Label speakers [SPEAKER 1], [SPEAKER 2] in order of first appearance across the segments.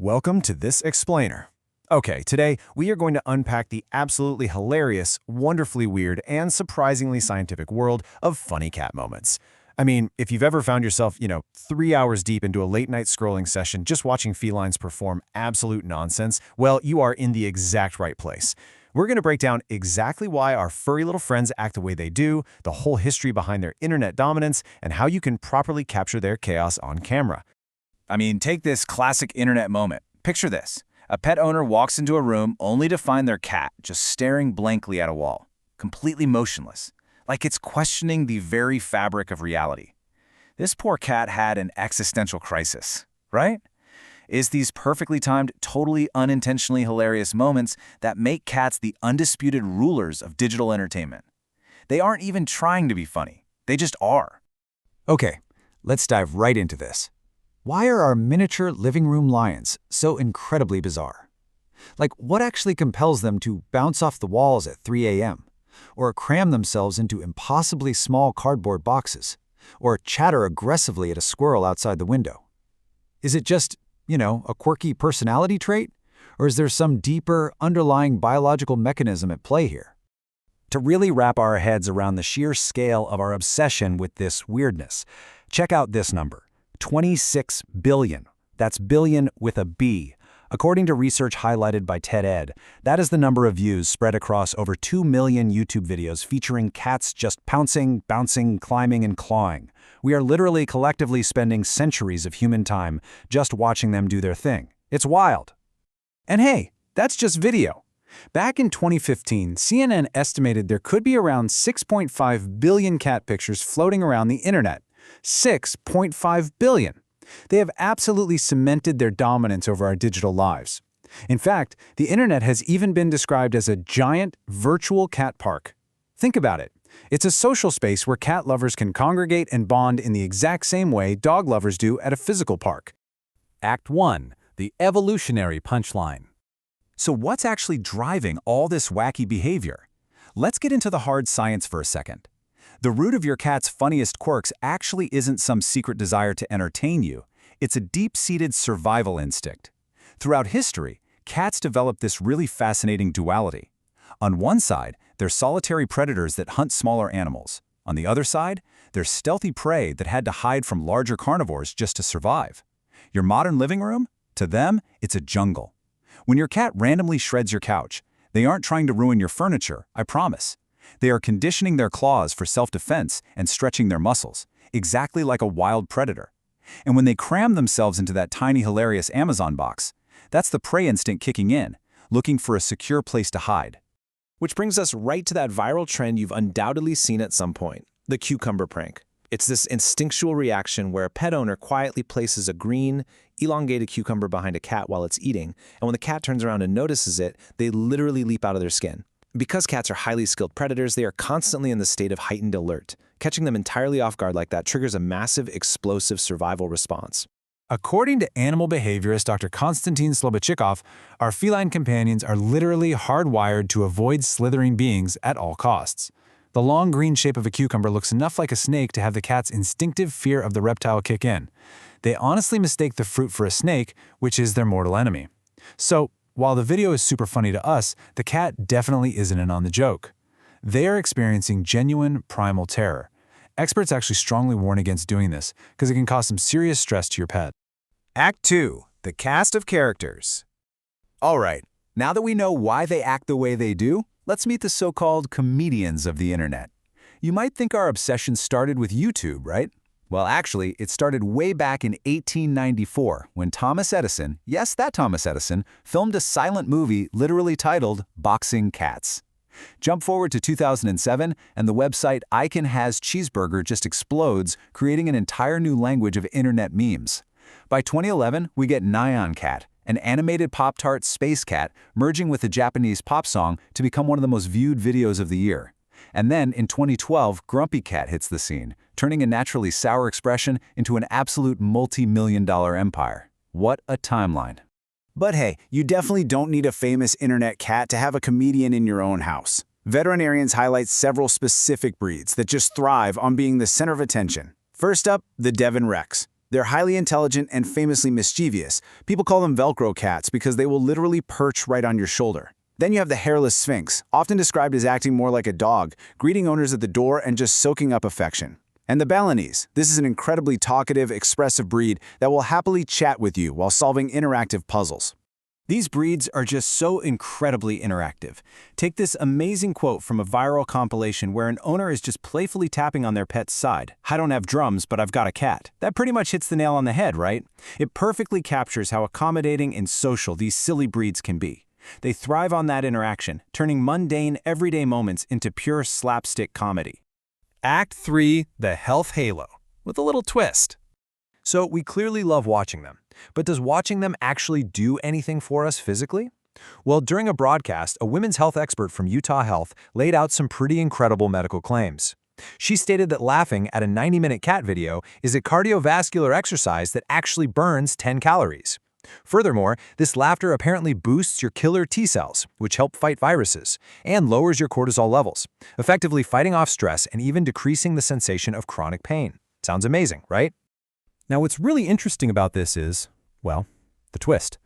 [SPEAKER 1] Welcome to This Explainer. Okay, today we are going to unpack the absolutely hilarious, wonderfully weird, and surprisingly scientific world of funny cat moments. I mean, if you've ever found yourself, 3 hours deep into a late-night scrolling session just watching felines perform absolute nonsense, well, you are in the exact right place. We're going to break down exactly why our furry little friends act the way they do, the whole history behind their internet dominance, and how you can properly capture their chaos on camera.
[SPEAKER 2] I mean, take this classic internet moment. Picture this. A pet owner walks into a room only to find their cat just staring blankly at a wall, completely motionless, like it's questioning the very fabric of reality. This poor cat had an existential crisis, right? It's these perfectly timed, totally unintentionally hilarious moments that make cats the undisputed rulers of digital entertainment. They aren't even trying to be funny. They just are.
[SPEAKER 3] Okay, let's dive right into this. Why are our miniature living room lions so incredibly bizarre? Like, what actually compels them to bounce off the walls at 3 a.m., or cram themselves into impossibly small cardboard boxes, or chatter aggressively at a squirrel outside the window? Is it just, a quirky personality trait, or is there some deeper, underlying biological mechanism at play here? To really wrap our heads around the sheer scale of our obsession with this weirdness, check out this number. 26 billion. That's billion with a B. According to research highlighted by TED-Ed, that is the number of views spread across over 2 million YouTube videos featuring cats just pouncing, bouncing, climbing, and clawing. We are literally collectively spending centuries of human time just watching them do their thing. It's wild. And hey, that's just video. Back in 2015, CNN estimated there could be around 6.5 billion cat pictures floating around the internet. 6.5 billion. They have absolutely cemented their dominance over our digital lives. In fact, the internet has even been described as a giant virtual cat park. Think about it. It's a social space where cat lovers can congregate and bond in the exact same way dog lovers do at a physical park.
[SPEAKER 4] Act 1. The evolutionary punchline.
[SPEAKER 3] So what's actually driving all this wacky behavior? Let's get into the hard science for a second. The root of your cat's funniest quirks actually isn't some secret desire to entertain you. It's a deep-seated survival instinct. Throughout history, cats developed this really fascinating duality. On one side, they're solitary predators that hunt smaller animals. On the other side, they're stealthy prey that had to hide from larger carnivores just to survive. Your modern living room? To them, it's a jungle. When your cat randomly shreds your couch, they aren't trying to ruin your furniture, I promise. They are conditioning their claws for self-defense and stretching their muscles, exactly like a wild predator. And when they cram themselves into that tiny, hilarious Amazon box, that's the prey instinct kicking in, looking for a secure place to hide.
[SPEAKER 5] Which brings us right to that viral trend you've undoubtedly seen at some point, the cucumber prank. It's this instinctual reaction where a pet owner quietly places a green, elongated cucumber behind a cat while it's eating, and when the cat turns around and notices it, they literally leap out of their skin. Because cats are highly skilled predators, they are constantly in the state of heightened alert. Catching them entirely off guard like that triggers a massive, explosive survival response.
[SPEAKER 3] According to animal behaviorist Dr. Konstantin Slobodchikov, our feline companions are literally hardwired to avoid slithering beings at all costs. The long green shape of a cucumber looks enough like a snake to have the cat's instinctive fear of the reptile kick in. They honestly mistake the fruit for a snake, which is their mortal enemy. So, while the video is super funny to us, the cat definitely isn't in on the joke. They are experiencing genuine primal terror. Experts actually strongly warn against doing this because it can cause some serious stress to your pet.
[SPEAKER 1] Act 2. The cast of characters.
[SPEAKER 3] All right, now that we know why they act the way they do, let's meet the so-called comedians of the internet. You might think our obsession started with YouTube, right? Well, actually, it started way back in 1894 when Thomas Edison, yes, that Thomas Edison, filmed a silent movie literally titled Boxing Cats. Jump forward to 2007, and the website I Can Has Cheeseburger just explodes, creating an entire new language of internet memes. By 2011, we get Nyan Cat, an animated Pop-Tart space cat merging with a Japanese pop song to become one of the most viewed videos of the year. And then, in 2012, Grumpy Cat hits the scene, turning a naturally sour expression into an absolute multi-million-dollar empire. What a timeline.
[SPEAKER 1] But hey, you definitely don't need a famous internet cat to have a comedian in your own house. Veterinarians highlight several specific breeds that just thrive on being the center of attention. First up, the Devon Rex.
[SPEAKER 3] They're highly intelligent and famously mischievous. People call them Velcro cats because they will literally perch right on your shoulder. Then you have the hairless Sphinx, often described as acting more like a dog, greeting owners at the door and just soaking up affection. And the Balinese. This is an incredibly talkative, expressive breed that will happily chat with you while solving interactive puzzles.
[SPEAKER 1] These breeds are just so incredibly interactive. Take this amazing quote from a viral compilation where an owner is just playfully tapping on their pet's side. "I don't have drums, but I've got a cat." That pretty much hits the nail on the head, right? It perfectly captures how accommodating and social these silly breeds can be. They thrive on that interaction, turning mundane, everyday moments into pure slapstick comedy.
[SPEAKER 4] Act 3, the health halo, with a little twist. So we clearly love watching them, but does watching them actually do anything for us physically? Well, during a broadcast, a women's health expert from Utah Health laid out some pretty incredible medical claims. She stated that laughing at a 90-minute cat video is a cardiovascular exercise that actually burns 10 calories. Furthermore, this laughter apparently boosts your killer T cells, which help fight viruses, and lowers your cortisol levels, effectively fighting off stress and even decreasing the sensation of chronic pain. Sounds amazing, right? Now, what's really interesting about this is, well, the twist.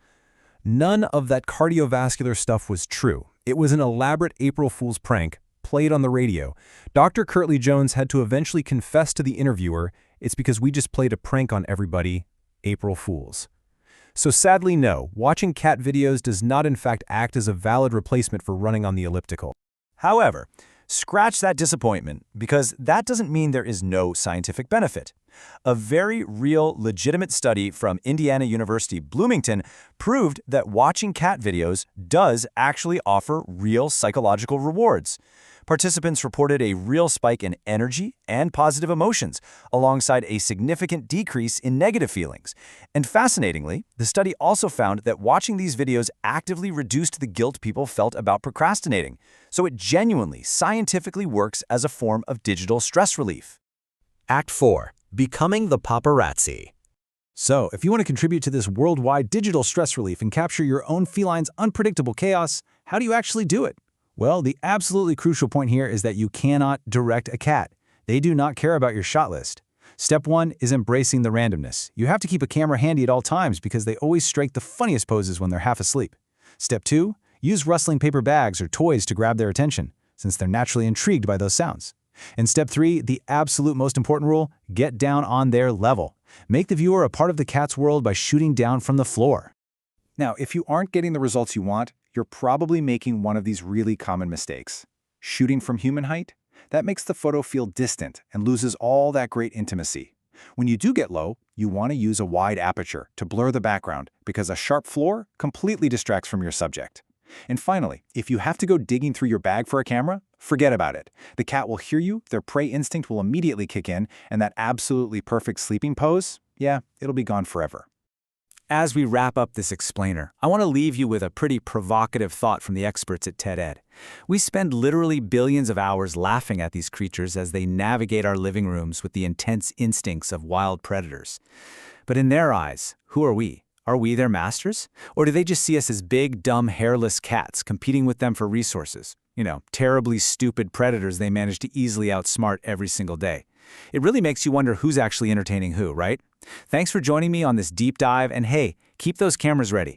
[SPEAKER 4] None of that cardiovascular stuff was true. It was an elaborate April Fool's prank played on the radio. Dr. Curtly Jones had to eventually confess to the interviewer, "It's because we just played a prank on everybody, April Fools." So sadly, no, watching cat videos does not in fact act as a valid replacement for running on the elliptical.
[SPEAKER 2] However, scratch that disappointment, because that doesn't mean there is no scientific benefit. A very real, legitimate study from Indiana University Bloomington proved that watching cat videos does actually offer real psychological rewards. Participants reported a real spike in energy and positive emotions, alongside a significant decrease in negative feelings. And fascinatingly, the study also found that watching these videos actively reduced the guilt people felt about procrastinating. So it genuinely, scientifically works as a form of digital stress relief.
[SPEAKER 4] Act 4. Becoming the paparazzi.
[SPEAKER 1] So, if you want to contribute to this worldwide digital stress relief and capture your own feline's unpredictable chaos, how do you actually do it? Well, the absolutely crucial point here is that you cannot direct a cat. They do not care about your shot list. Step 1 is embracing the randomness. You have to keep a camera handy at all times because they always strike the funniest poses when they're half asleep. Step 2, use rustling paper bags or toys to grab their attention, since they're naturally intrigued by those sounds. And step 3, the absolute most important rule, get down on their level. Make the viewer a part of the cat's world by shooting down from the floor.
[SPEAKER 2] Now, if you aren't getting the results you want, you're probably making one of these really common mistakes. Shooting from human height? That makes the photo feel distant and loses all that great intimacy. When you do get low, you want to use a wide aperture to blur the background because a sharp floor completely distracts from your subject. And finally, if you have to go digging through your bag for a camera, forget about it. The cat will hear you, their prey instinct will immediately kick in, and that absolutely perfect sleeping pose, yeah, it'll be gone forever. As we wrap up this explainer, I want to leave you with a pretty provocative thought from the experts at TED-Ed. We spend literally billions of hours laughing at these creatures as they navigate our living rooms with the intense instincts of wild predators. But in their eyes, who are we? Are we their masters? Or do they just see us as big, dumb, hairless cats competing with them for resources? Terribly stupid predators they manage to easily outsmart every single day. It really makes you wonder who's actually entertaining who, right? Thanks for joining me on this deep dive, and hey, keep those cameras ready.